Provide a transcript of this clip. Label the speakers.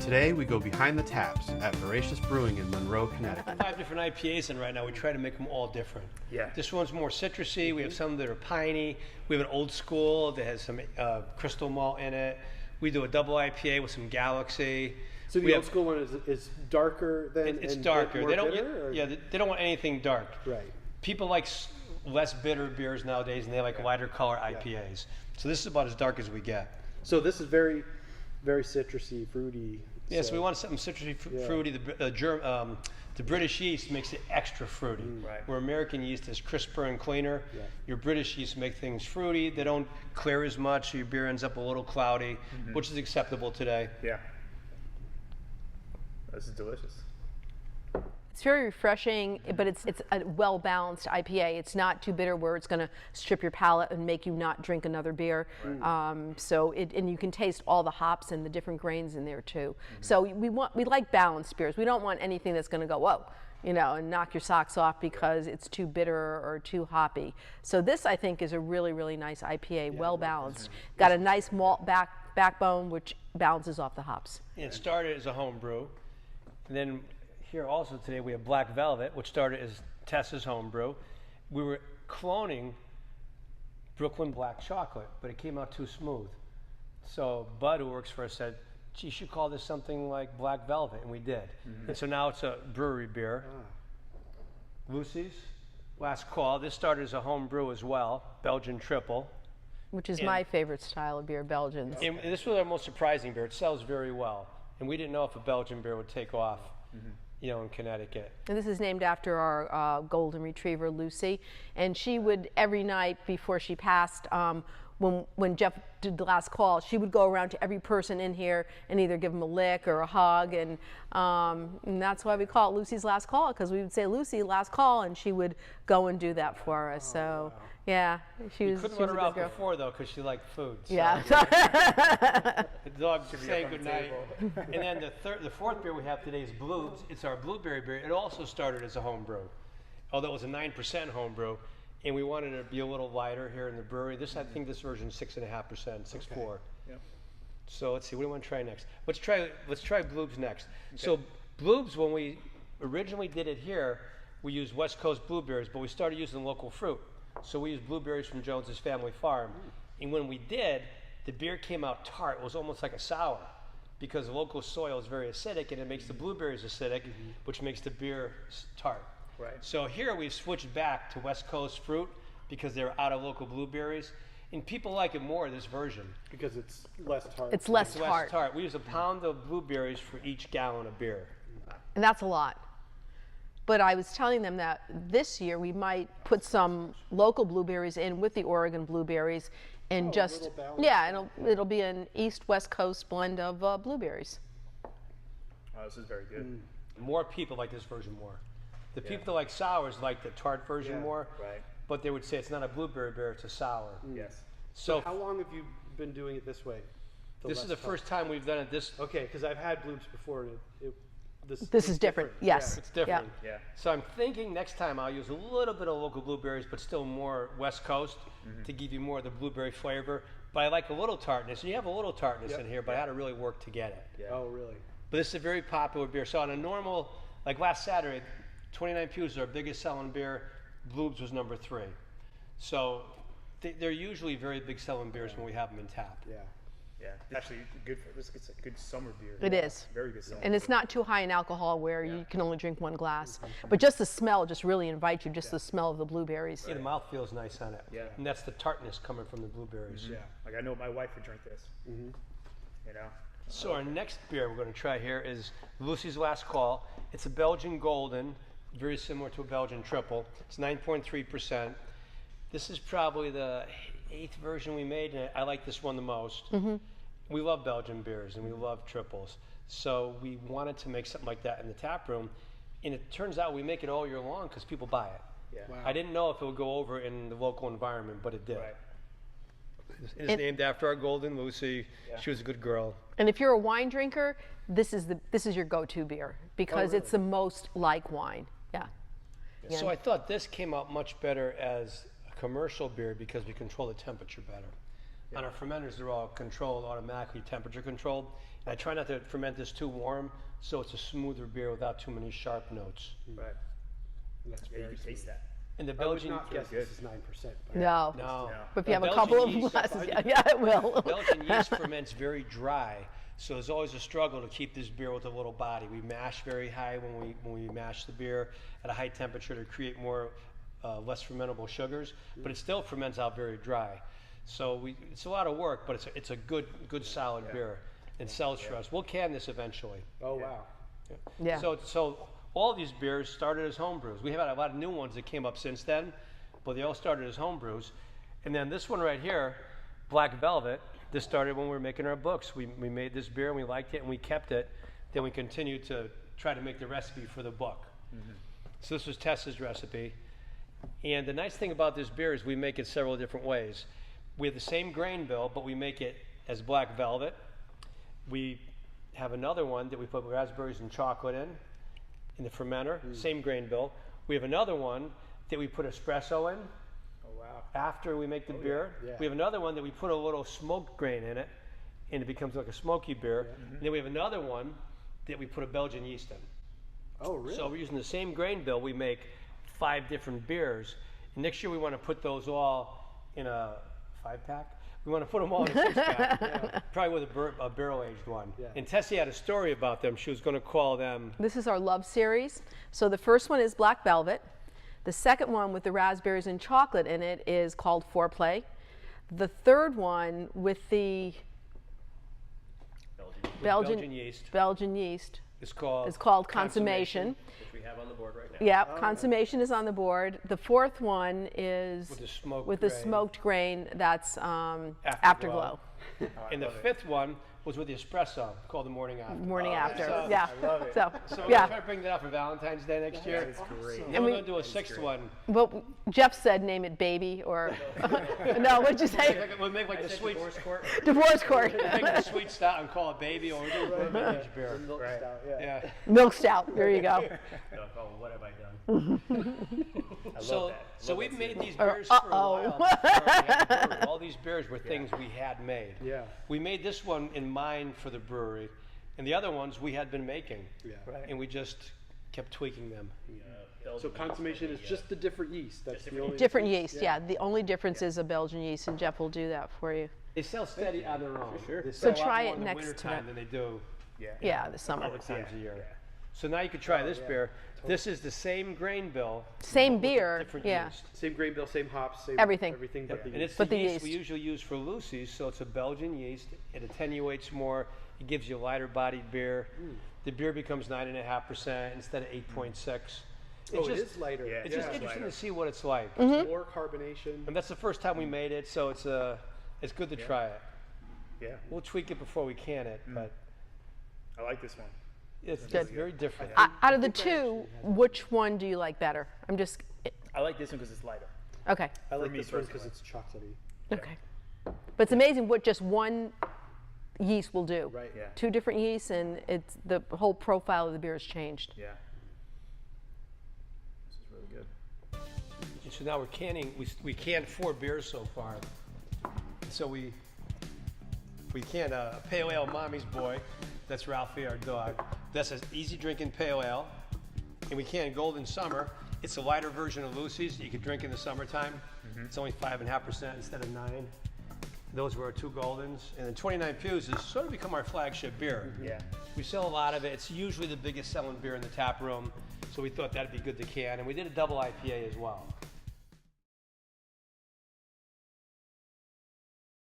Speaker 1: Today we go behind the taps at Veracious Brewing in Monroe, Connecticut.
Speaker 2: 5 different IPAs in right now. We try to make them all different.
Speaker 3: Yeah.
Speaker 2: This one's more citrusy. We have some that are piney. We have an old school that has some crystal malt in it. We do a double IPA with some Galaxy.
Speaker 4: So the old school one is darker than
Speaker 2: it's darker. They don't
Speaker 4: bitter,
Speaker 2: they don't want anything dark.
Speaker 4: Right.
Speaker 2: People like less bitter beers nowadays, and they like lighter color IPAs. So this is about as dark as we get.
Speaker 4: So this is very, very citrusy, fruity.
Speaker 2: Yeah, so we want something citrusy, fruity. The British yeast makes it extra fruity.
Speaker 3: Right.
Speaker 2: Where American yeast is crisper and cleaner.
Speaker 4: Yeah.
Speaker 2: Your British yeast make things fruity. They don't clear as much, so your beer ends up a little cloudy, which is acceptable today.
Speaker 3: Yeah. This is delicious.
Speaker 5: It's very refreshing, but it's a well-balanced IPA. It's not too bitter where it's going to strip your palate and make you not drink another beer. Right. And you can taste all the hops and the different grains in there too. So we like balanced beers. We don't want anything that's going to go, whoa, and knock your socks off because it's too bitter or too hoppy. So this, I think, is a really, really nice IPA, well balanced. Got a nice malt backbone, which balances off the hops.
Speaker 2: It started as a home brew, and then here also today we have Black Velvet, which started as Tessa's homebrew. We were cloning Brooklyn Black Chocolate, but it came out too smooth. So Bud, who works for us, said, gee, you should call this something like Black Velvet, and we did. And so now it's a brewery beer. Lucy's Last Call. This started as a home brew as well, Belgian triple.
Speaker 5: Which is my favorite style of beer, Belgians.
Speaker 2: And this was our most surprising beer. It sells very well. And we didn't know if a Belgian beer would take off. In Connecticut.
Speaker 5: And this is named after our golden retriever, Lucy. And she would, every night before she passed, when Jeff did the last call, she would go around to every person in here and either give them a lick or a hug. And that's why we call it Lucy's Last Call, because we would say, Lucy, last call, and she would go and do that for us. So, yeah, she was a good girl.
Speaker 2: Couldn't let her out before, though, because she liked food. So.
Speaker 5: Yeah.
Speaker 2: The dog should say goodnight. And then the fourth beer we have today is Bloobs. It's our blueberry beer. It also started as a home brew, although it was a 9% home brew. And we wanted it to be a little lighter here in the brewery. I think this version is 6.5%, 6.4.
Speaker 3: Okay. Yep.
Speaker 2: So let's see, what do we want to try next? Let's try Bloobs next. Okay. So Bloobs, when we originally did it here, we used West Coast blueberries, but we started using local fruit. So we used blueberries from Jones's Family Farm. And when we did, the beer came out tart. It was almost like a sour because the local soil is very acidic and it makes the blueberries acidic, which makes the beer tart.
Speaker 3: Right.
Speaker 2: So here we've switched back to West Coast fruit because they're out of local blueberries. And people like it more, this version.
Speaker 4: Because it's less tart.
Speaker 5: It's less tart.
Speaker 2: We use a pound of blueberries for each gallon of beer.
Speaker 5: And that's a lot. But I was telling them that this year we might put some local blueberries in with the Oregon blueberries and it'll be an East-West Coast blend of blueberries.
Speaker 3: Oh, this is very good.
Speaker 2: More people like this version more. The people that like sours like the tart version more,
Speaker 3: right.
Speaker 2: But they would say it's not a blueberry beer, it's a sour.
Speaker 3: Yes.
Speaker 4: So how long have you been doing it this way?
Speaker 2: This is the first time we've done it this.
Speaker 4: Okay, because I've had Bloobs before.
Speaker 5: This is different. Yes.
Speaker 2: It's different.
Speaker 3: Yeah.
Speaker 2: So I'm thinking next time I'll use a little bit of local blueberries, but still more West Coast to give you more of the blueberry flavor. But I like a little tartness, and you have a little tartness in here, but I had to really work to get it.
Speaker 4: Yeah. Oh, really?
Speaker 2: But this is a very popular beer. So on a normal, like last Saturday, 29 Pews is our biggest selling beer. Bloobs was number 3. So they're usually very big selling beers when we have them in tap.
Speaker 4: Yeah.
Speaker 3: Yeah. Actually, it's a good summer beer.
Speaker 5: It is.
Speaker 3: Very good summer.
Speaker 5: And it's not too high in alcohol where you can only drink one glass. But just the smell just really invites you, just the smell of the blueberries.
Speaker 2: Yeah, the mouth feels nice on it.
Speaker 3: Yeah.
Speaker 2: And that's the tartness coming from the blueberries.
Speaker 3: Yeah. Like I know my wife would drink this.
Speaker 2: So our next beer we're going to try here is Lucy's Last Call. It's a Belgian Golden, very similar to a Belgian Triple. It's 9.3%. This is probably the 8th version we made, and I like this one the most. We love Belgian beers, and we love triples. So we wanted to make something like that in the tap room, and it turns out we make it all year long because people buy it.
Speaker 3: Yeah.
Speaker 4: Wow.
Speaker 2: I didn't know if it would go over in the local environment, but it did.
Speaker 3: Right.
Speaker 2: It's named after our Golden Lucy.
Speaker 3: Yeah.
Speaker 2: She was a good girl.
Speaker 5: And if you're a wine drinker, this is your go-to beer because it's the most like wine. Yeah.
Speaker 2: So I thought this came out much better as a commercial beer because we control the temperature better. On our fermenters, they're all controlled, automatically temperature controlled. I try not to ferment this too warm, so it's a smoother beer without too many sharp notes.
Speaker 3: Right.
Speaker 4: That's
Speaker 3: Yeah, you
Speaker 4: very
Speaker 3: can taste that.
Speaker 2: And the
Speaker 4: I would
Speaker 2: Belgian,
Speaker 4: not guess
Speaker 3: good.
Speaker 4: this is 9%. But
Speaker 5: No.
Speaker 2: no.
Speaker 5: But if you have a
Speaker 2: Belgian
Speaker 5: couple of
Speaker 2: yeast-
Speaker 5: glasses, yeah, it will.
Speaker 2: Belgian yeast ferments very dry, so there's always a struggle to keep this beer with a little body. We mash very high when we mash the beer at a high temperature to create more less fermentable sugars, but it still ferments out very dry. So it's a lot of work, but it's a good solid beer. It sells for us. We'll can this eventually.
Speaker 4: Oh, wow.
Speaker 5: Yeah.
Speaker 2: So all these beers started as home brews. We have had a lot of new ones that came up since then, but they all started as home brews. And then this one right here, Black Velvet, this started when we were making our books. We made this beer and we liked it and we kept it. Then we continued to try to make the recipe for the book. So this was Tessa's recipe. And the nice thing about this beer is we make it several different ways. We have the same grain bill, but we make it as Black Velvet. We have another one that we put raspberries and chocolate in the fermenter, same grain bill. We have another one that we put espresso in
Speaker 3: Oh, wow.
Speaker 2: after we make the beer.
Speaker 4: yeah.
Speaker 2: We have another one that we put a little smoked grain in it, and it becomes like a smoky beer. And then we have another one that we put a Belgian yeast in.
Speaker 4: Oh, really?
Speaker 2: So we're using the same grain bill. We make 5 different beers. And next year we want to put those all in a 5-pack. We want to put them all in a 6-pack, probably with a barrel-aged one.
Speaker 4: Yeah.
Speaker 2: And Tessie had a story about them. She was going to call them.
Speaker 5: This is our love series. So the first one is Black Velvet. The second one with the raspberries and chocolate in it is called Foreplay. The third one with the
Speaker 2: Belgian yeast.
Speaker 5: Belgian yeast
Speaker 2: It's called.
Speaker 5: is called Consummation.
Speaker 6: Which we have on the board right now.
Speaker 5: Yeah, Consummation is on the board. The fourth one is
Speaker 2: With the smoked
Speaker 5: with the
Speaker 2: grain.
Speaker 5: smoked grain. That's
Speaker 2: Afterglow.
Speaker 5: Afterglow.
Speaker 2: And the fifth one was with the espresso, called the Morning After.
Speaker 5: Morning after.
Speaker 2: so-
Speaker 5: Yeah.
Speaker 3: I love it.
Speaker 5: So,
Speaker 2: So we're
Speaker 5: yeah.
Speaker 2: going to try to bring that out for Valentine's Day next year.
Speaker 3: That's great.
Speaker 2: And we're going to do a 6th one.
Speaker 5: Well, Jeff said name it Baby or no. What'd you say?
Speaker 2: We'll make like the sweet.
Speaker 6: Divorce court.
Speaker 5: Divorce court.
Speaker 2: Make the sweet stout and call it Baby, or we'll do a bourbon aged beer.
Speaker 4: Milk
Speaker 3: Right.
Speaker 4: stout, yeah.
Speaker 2: Yeah.
Speaker 5: Milk stout. There you go.
Speaker 6: No, oh, what have I done?
Speaker 3: I love
Speaker 2: So
Speaker 3: that.
Speaker 2: so
Speaker 3: Love
Speaker 2: we've
Speaker 3: that
Speaker 2: made
Speaker 3: too.
Speaker 2: these beers for a while. before we had the brewery. All these beers were things we had made.
Speaker 4: Yeah.
Speaker 2: We made this one in mind for the brewery, and the other ones we had been making.
Speaker 4: Yeah.
Speaker 2: And we just kept tweaking them.
Speaker 4: So consummation is just the different yeast. That's the only
Speaker 5: Different yeast. Yeah. The only difference is a Belgian yeast, and Jeff will do that for you.
Speaker 2: They sell steady on their own.
Speaker 3: Sure.
Speaker 2: They
Speaker 5: So
Speaker 2: sell a lot
Speaker 5: try
Speaker 2: more
Speaker 5: it
Speaker 2: in the
Speaker 5: next to
Speaker 2: wintertime
Speaker 5: that.
Speaker 2: than they do
Speaker 3: Yeah.
Speaker 5: Yeah, the summer.
Speaker 2: other times
Speaker 3: Yeah,
Speaker 2: of year.
Speaker 3: yeah.
Speaker 2: So now you could try this beer. This is the same grain bill,
Speaker 5: Same beer.
Speaker 2: different
Speaker 5: Yeah.
Speaker 2: yeast.
Speaker 4: Same grain bill, same hops, same
Speaker 5: Everything.
Speaker 4: Everything but the
Speaker 2: And it's
Speaker 4: yeast.
Speaker 2: the
Speaker 5: But the
Speaker 2: yeast we
Speaker 5: yeast.
Speaker 2: usually use for Lucy's, so it's a Belgian yeast. It attenuates more. It gives you a lighter bodied beer. The beer becomes 9.5% instead of 8.6.
Speaker 4: Oh, it is lighter.
Speaker 3: Yeah.
Speaker 2: It's just
Speaker 3: Yeah.
Speaker 2: interesting to see what it's like.
Speaker 4: More carbonation.
Speaker 2: And that's the first time we made it, so it's good to try it.
Speaker 3: Yeah.
Speaker 2: We'll tweak it before we can it, but
Speaker 3: I like this one.
Speaker 2: it's
Speaker 5: Good.
Speaker 2: very different.
Speaker 5: Out of the two, which one do you like better? I'm just
Speaker 3: I like this one because it's lighter.
Speaker 5: okay.
Speaker 4: I like
Speaker 3: me
Speaker 4: this one
Speaker 3: personally.
Speaker 4: because it's chocolatey.
Speaker 5: Okay. But it's amazing what just one yeast will do.
Speaker 4: Right.
Speaker 3: Yeah.
Speaker 5: 2 different yeasts, and it's the whole profile of the beer has changed.
Speaker 3: Yeah. This is really good.
Speaker 2: And so now we're canning. We canned 4 beers so far. So we canned a pale ale Mommy's Boy. That's Ralphie, our dog. That's an easy drinking pale ale. And we canned Golden Summer. It's a lighter version of Lucy's that you could drink in the summertime. It's only 5.5% instead of 9. Those were our 2 Goldens. And then 29 Pews has sort of become our flagship beer.
Speaker 3: Yeah.
Speaker 2: We sell a lot of it. It's usually the biggest selling beer in the tap room. So we thought that'd be good to can. And we did a double IPA as well.